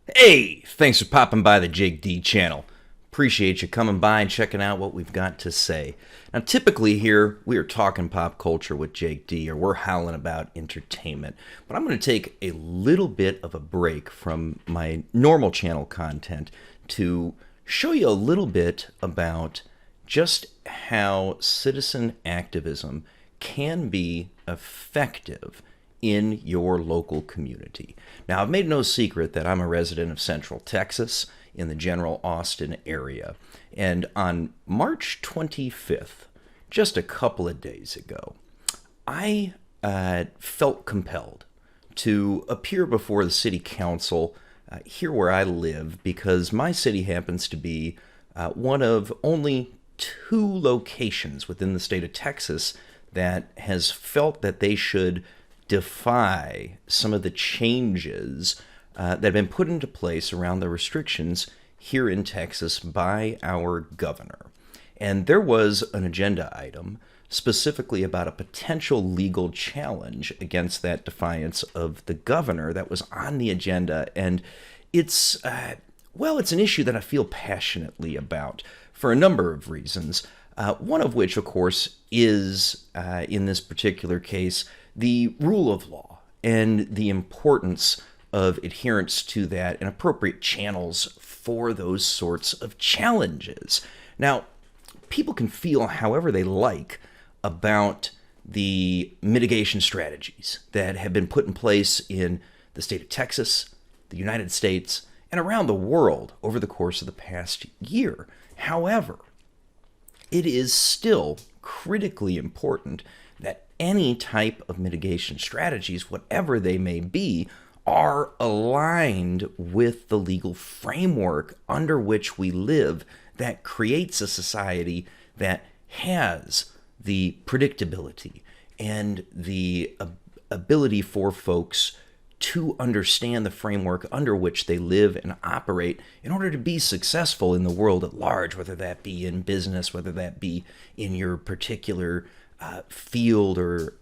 Hey, thanks for popping by the JakeD channel. Appreciate you coming by and checking out what we've got to say. Now, typically here, we are talking pop culture with JakeD, or we're howling about entertainment. But I'm going to take a little bit of a break from my normal channel content to show you a little bit about just how citizen activism can be effective in your local community. Now, I've made no secret that I'm a resident of Central Texas in the general Austin area. And on March 25th, just a couple of days ago, I felt compelled to appear before the city council here where I live because my city happens to be one of only two locations within the state of Texas that has felt that they should defy some of the changes that have been put into place around the restrictions here in Texas by our governor. And there was an agenda item specifically about a potential legal challenge against that defiance of the governor that was on the agenda. And it's, it's an issue that I feel passionately about for a number of reasons. One of which, of course, is, in this particular case, the rule of law and the importance of adherence to that and appropriate channels for those sorts of challenges. Now, people can feel however they like about the mitigation strategies that have been put in place in the state of Texas, the United States, and around the world over the course of the past year. However, it is still critically important that any type of mitigation strategies, whatever they may be, are aligned with the legal framework under which we live that creates a society that has the predictability and the ability for folks to understand the framework under which they live and operate in order to be successful in the world at large, whether that be in business, whether that be in your particular field or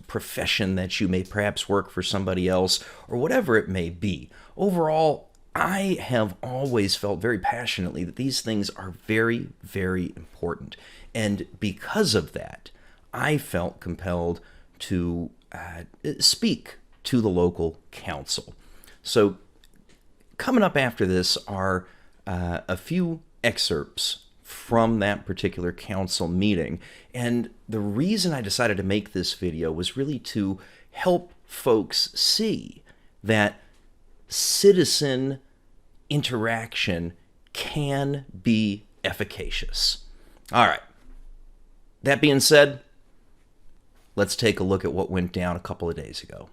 profession that you may perhaps work for somebody else, or whatever it may be. Overall, I have always felt very passionately that these things are very, very important. And because of that, I felt compelled to speak to the local council. So coming up after this are a few excerpts from that particular council meeting. And the reason I decided to make this video was really to help folks see that citizen interaction can be efficacious. All right. That being said, let's take a look at what went down a couple of days ago.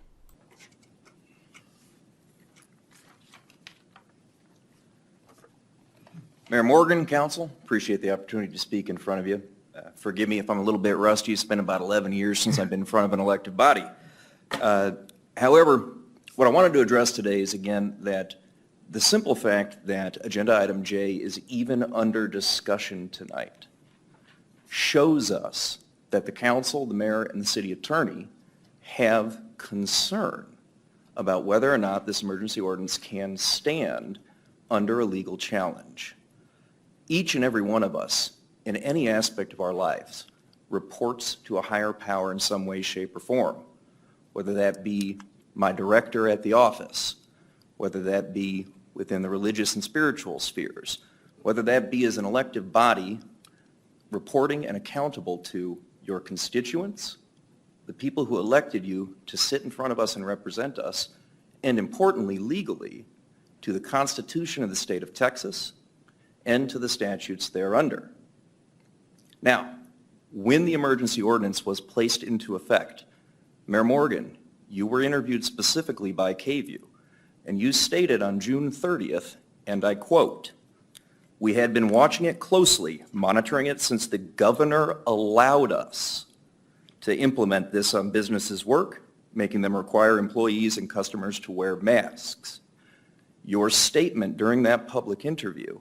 Mayor Morgan, Council, appreciate the opportunity to speak in front of you. Forgive me if I'm a little bit rusty. It's been about 11 years since I've been in front of an elected body. However, what I wanted to address today is, again, that the simple fact that Agenda Item J is even under discussion tonight shows us that the Council, the Mayor, and the City Attorney have concern about whether or not this emergency ordinance can stand under a legal challenge. Each and every one of us, in any aspect of our lives, reports to a higher power in some way, shape, or form, whether that be my director at the office, whether that be within the religious and spiritual spheres, whether that be as an elective body reporting and accountable to your constituents, the people who elected you to sit in front of us and represent us, and importantly, legally, to the Constitution of the state of Texas and to the statutes thereunder. Now, when the emergency ordinance was placed into effect, Mayor Morgan, you were interviewed specifically by KView, and you stated on June 30th, and I quote, "We had been watching it closely, monitoring it since the governor allowed us to implement this on businesses' work, making them require employees and customers to wear masks." Your statement during that public interview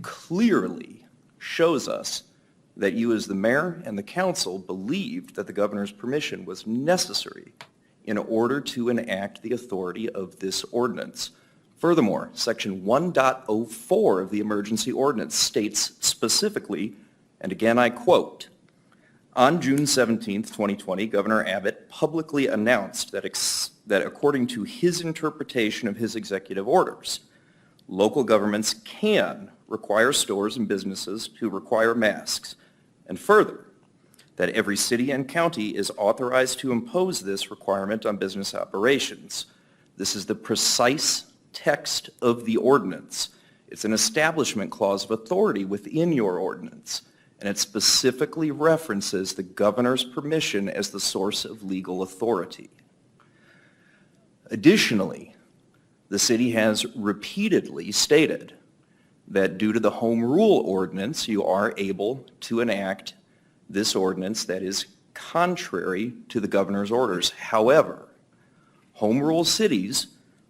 clearly shows us that you as the mayor and the council believed that the governor's permission was necessary in order to enact the authority of this ordinance Furthermore, Section 1.04 of the emergency ordinance states specifically, and again I quote, "On June 17, 2020, Governor Abbott publicly announced that according to his interpretation of his executive orders, local governments can require stores and businesses to require masks, and further, that every city and county is authorized to impose this requirement on business operations." This is the precise text of the ordinance. It's an establishment clause of authority within your ordinance, and it specifically references the governor's permission as the source of legal authority. Additionally, the city has repeatedly stated that due to the home rule ordinance, you are able to enact this ordinance that is contrary to the governor's orders. However, home rule cities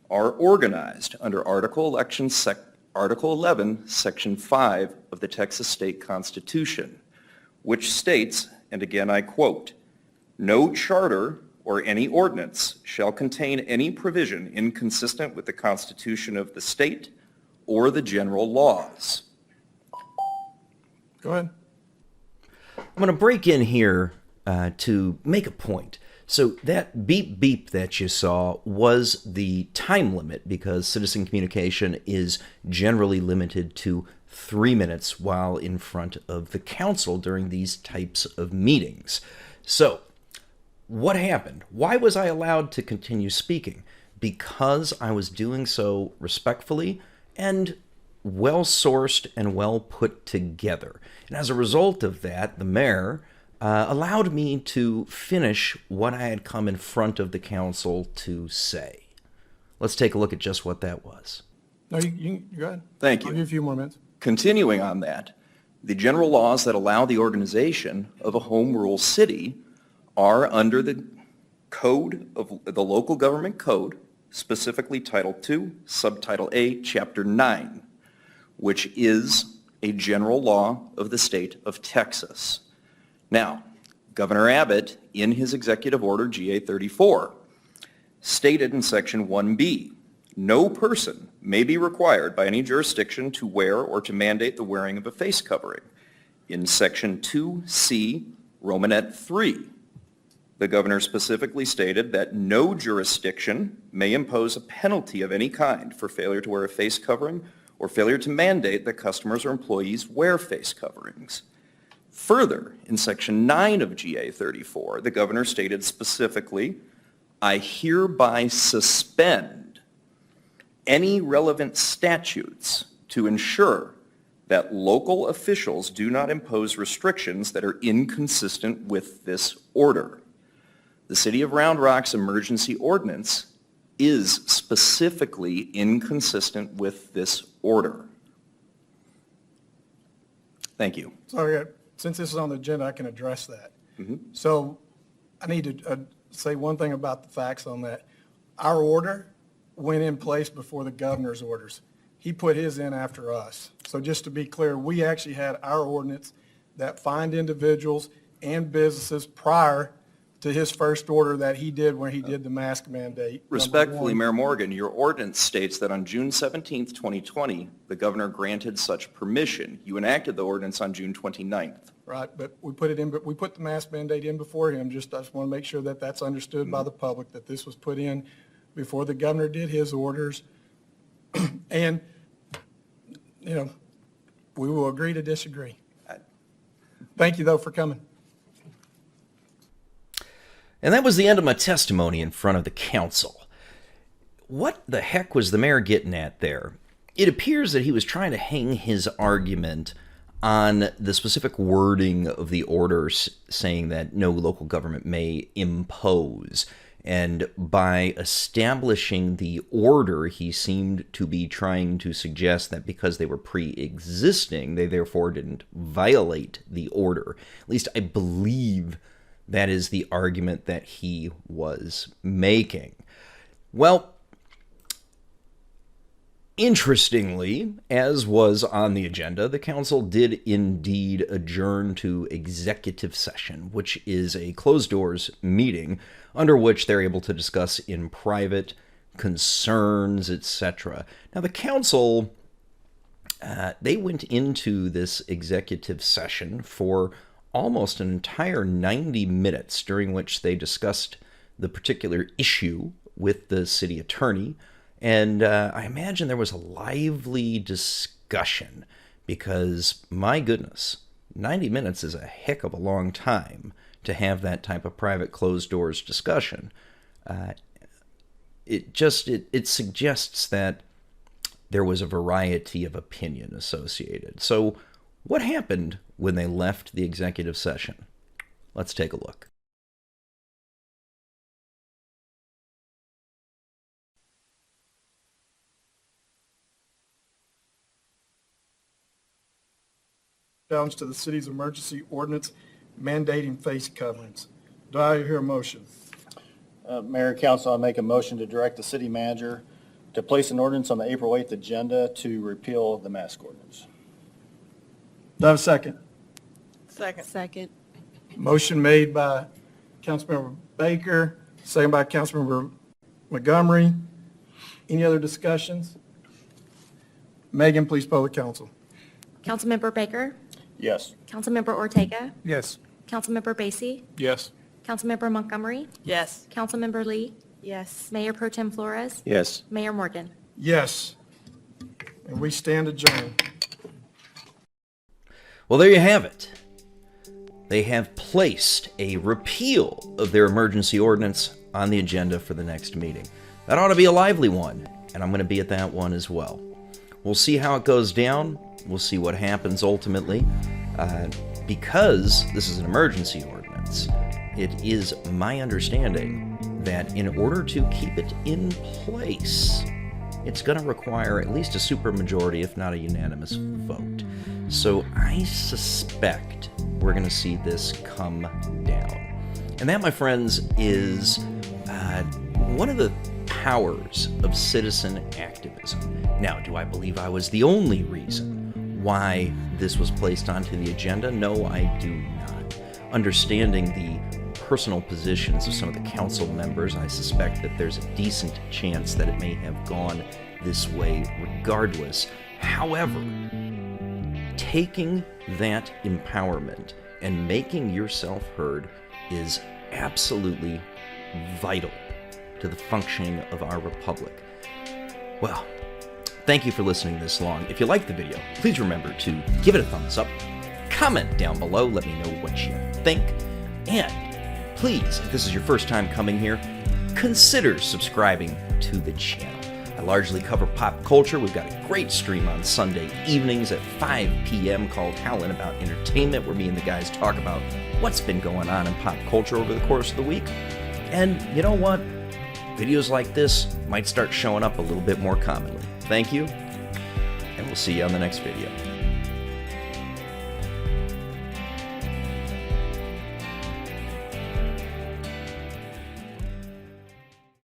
are organized under Article 11, Section 5 of the Texas State Constitution, which states, and again I quote, "No charter or any ordinance shall contain any provision inconsistent with the Constitution of the state or the general laws." Go ahead. I'm going to break in here to make a point. So that beep beep that you saw was the time limit, because citizen communication is generally limited to 3 minutes while in front of the council during these types of meetings. So what happened? Why was I allowed to continue speaking? Because I was doing so respectfully and well-sourced and well put together. And as a result of that, the mayor allowed me to finish what I had come in front of the council to say. Let's take a look at just what that was. No, you go ahead. Thank you. I'll give you a few more minutes. Continuing on that, the general laws that allow the organization of a home rule city are under the code of the local government code, specifically Title II, Subtitle A, Chapter 9, which is a general law of the state of Texas. Now, Governor Abbott, in his executive order GA 34, stated in Section 1B, "No person may be required by any jurisdiction to wear or to mandate the wearing of a face covering." In Section 2C, Romanet 3, the governor specifically stated that no jurisdiction may impose a penalty of any kind for failure to wear a face covering or failure to mandate that customers or employees wear face coverings. Further, in Section 9 of GA 34, the governor stated specifically, "I hereby suspend any relevant statutes to ensure that local officials do not impose restrictions that are inconsistent with this order." The City of Round Rock's emergency ordinance is specifically inconsistent with this order. Thank you. Sorry, since this is on the agenda, I can address that. So I need to say one thing about the facts on that. Our order went in place before the governor's orders. He put his in after us. So just to be clear, we actually had our ordinance that fined individuals and businesses prior to his first order that he did when he did the mask mandate. Respectfully, Mayor Morgan, your ordinance states that on June 17th, 2020, the governor granted such permission. You enacted the ordinance on June 29th. Right, but we put it in, but we put the mask mandate in before him. I just want to make sure that that's understood by the public, that this was put in before the governor did his orders. And, you know, we will agree to disagree. Thank you, though, for coming. And that was the end of my testimony in front of the council. What the heck was the mayor getting at there? It appears that he was trying to hang his argument on the specific wording of the orders saying that no local government may impose. And by establishing the order, he seemed to be trying to suggest that because they were pre-existing, they therefore didn't violate the order. At least I believe that is the argument that he was making. Well, interestingly, as was on the agenda, the council did indeed adjourn to executive session, which is a closed-doors meeting under which they're able to discuss in private concerns, etc. Now, the council, they went into this executive session for almost an entire 90 minutes, during which they discussed the particular issue with the city attorney. And I imagine there was a lively discussion because, my goodness, 90 minutes is a heck of a long time to have that type of private closed-doors discussion. It suggests that there was a variety of opinion associated. So what happened when they left the executive session? Let's take a look. Challenge to the city's emergency ordinance mandating face coverings. Do I hear a motion? Mayor and Council, I make a motion to direct the city manager to place an ordinance on the April 8th agenda to repeal the mask ordinance. Do I have a second? Second. Motion made by Councilmember Baker, second by Councilmember Montgomery. Any other discussions? Megan, please poll the council. Councilmember Baker, Yes. Councilmember Ortega, Yes. Councilmember Basie, Yes. Councilmember Montgomery, Yes. Councilmember Lee, Yes. Mayor Pro Tem Flores, Yes. Mayor Morgan. Yes. And we stand adjourned. Well, there you have it. They have placed a repeal of their emergency ordinance on the agenda for the next meeting. That ought to be a lively one, and I'm going to be at that one as well. We'll see how it goes down. We'll see what happens ultimately. Because this is an emergency ordinance, it is my understanding that in order to keep it in place, it's going to require at least a supermajority, if not a unanimous vote. So I suspect we're going to see this come down. And that, my friends, is one of the powers of citizen activism. Now, do I believe I was the only reason why this was placed onto the agenda? No, I do not. Understanding the personal positions of some of the council members, I suspect that there's a decent chance that it may have gone this way regardless. However, taking that empowerment and making yourself heard is absolutely vital to the functioning of our republic. Well, thank you for listening this long. If you liked the video, please remember to give it a thumbs up, comment down below, let me know what you think, and please, if this is your first time coming here, consider subscribing to the channel. I largely cover pop culture. We've got a great stream on Sunday evenings at 5 p.m. called Howlin' About Entertainment, where me and the guys talk about what's been going on in pop culture over the course of the week. And you know what? Videos like this might start showing up a little bit more commonly. Thank you, and we'll see you on the next video.